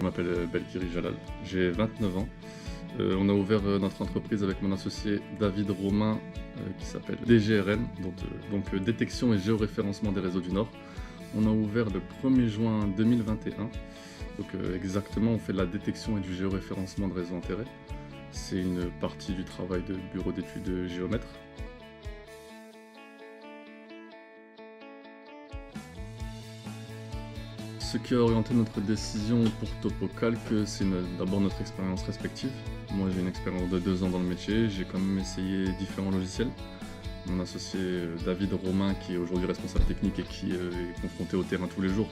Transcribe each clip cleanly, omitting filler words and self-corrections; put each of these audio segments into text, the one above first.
Je m'appelle Belkiri Jalal, j'ai 29 ans. On a ouvert notre entreprise avec mon associé David Romain qui s'appelle DGRN, donc Détection et Géoréférencement des réseaux du Nord. On a ouvert le 1er juin 2021. Donc exactement, on fait de la détection et du géoréférencement de réseaux enterrés. C'est une partie du travail de bureau d'études géomètre. Ce qui a orienté notre décision pour TopoCalc, c'est d'abord notre expérience respective. Moi, j'ai une expérience de 2 ans dans le métier, j'ai quand même essayé différents logiciels. Mon associé David Romain, qui est aujourd'hui responsable technique et qui est confronté au terrain tous les jours,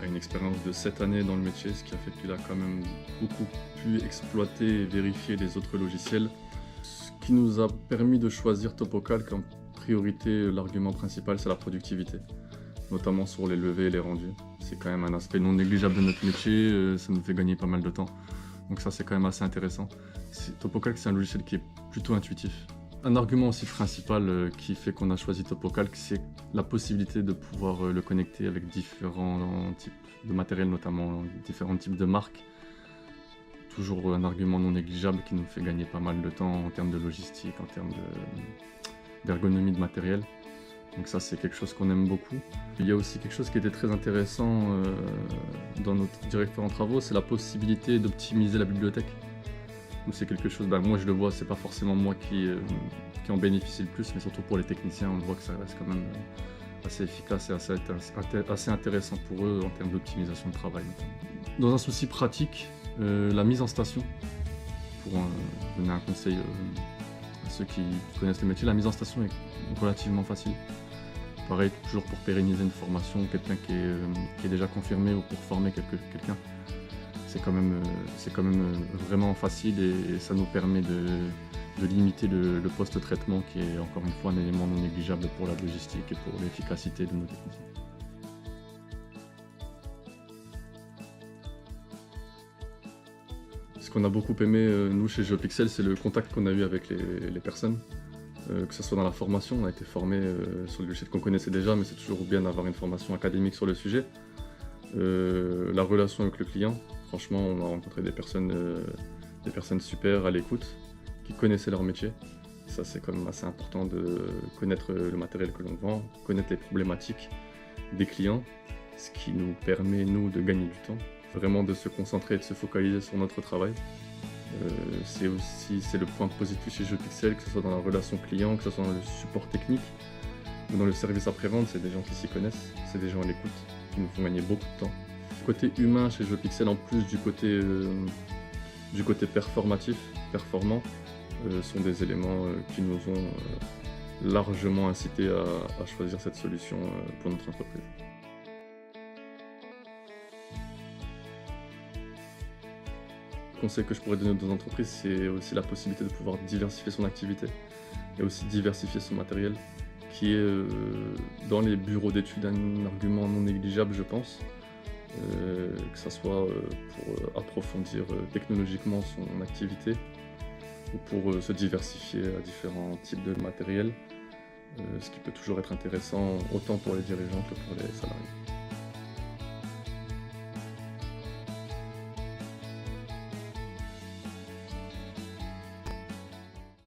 a une expérience de 7 années dans le métier, ce qui a fait qu'il a quand même beaucoup pu exploiter et vérifier les autres logiciels. Ce qui nous a permis de choisir TopoCalc, en priorité, l'argument principal, c'est la productivité, notamment sur les levées et les rendus. C'est quand même un aspect non négligeable de notre métier, ça nous fait gagner pas mal de temps. Donc ça, c'est quand même assez intéressant. TopoCalc, c'est un logiciel qui est plutôt intuitif. Un argument aussi principal qui fait qu'on a choisi TopoCalc, c'est la possibilité de pouvoir le connecter avec différents types de matériel, notamment différents types de marques. Toujours un argument non négligeable qui nous fait gagner pas mal de temps en termes de logistique, en termes d'ergonomie de matériel. Donc ça, c'est quelque chose qu'on aime beaucoup. Il y a aussi quelque chose qui était très intéressant dans notre directeur en travaux, c'est la possibilité d'optimiser la bibliothèque. Donc c'est quelque chose, moi je le vois, c'est pas forcément moi qui en bénéficie le plus, mais surtout pour les techniciens, on voit que ça reste quand même assez efficace et assez intéressant pour eux en termes d'optimisation de travail. Dans un souci pratique, la mise en station, pour donner un conseil à ceux qui connaissent le métier, la mise en station est relativement facile. Pareil, toujours pour pérenniser une formation, quelqu'un qui est déjà confirmé ou pour former quelqu'un, c'est quand même vraiment facile et ça nous permet de limiter le post-traitement qui est encore une fois un élément non négligeable pour la logistique et pour l'efficacité de nos techniciens. Ce qu'on a beaucoup aimé, nous, chez GeoPixel, c'est le contact qu'on a eu avec les personnes. Que ce soit dans la formation, on a été formé sur le logiciel qu'on connaissait déjà, mais c'est toujours bien d'avoir une formation académique sur le sujet. La relation avec le client, franchement, on a rencontré des personnes super à l'écoute, qui connaissaient leur métier. Ça, c'est quand même assez important de connaître le matériel que l'on vend, connaître les problématiques des clients, ce qui nous permet, nous, de gagner du temps, vraiment de se concentrer et de se focaliser sur notre travail. C'est le point positif chez GeoPixel, que ce soit dans la relation client, que ce soit dans le support technique ou dans le service après-vente, c'est des gens qui s'y connaissent, c'est des gens à l'écoute, qui nous font gagner beaucoup de temps. Côté humain chez GeoPixel, en plus du côté performant, sont des éléments qui nous ont largement incités à choisir cette solution pour notre entreprise. Le conseil que je pourrais donner aux entreprises, c'est aussi la possibilité de pouvoir diversifier son activité et aussi diversifier son matériel, qui est dans les bureaux d'études un argument non négligeable, je pense, que ce soit pour approfondir technologiquement son activité ou pour se diversifier à différents types de matériel, ce qui peut toujours être intéressant autant pour les dirigeants que pour les salariés.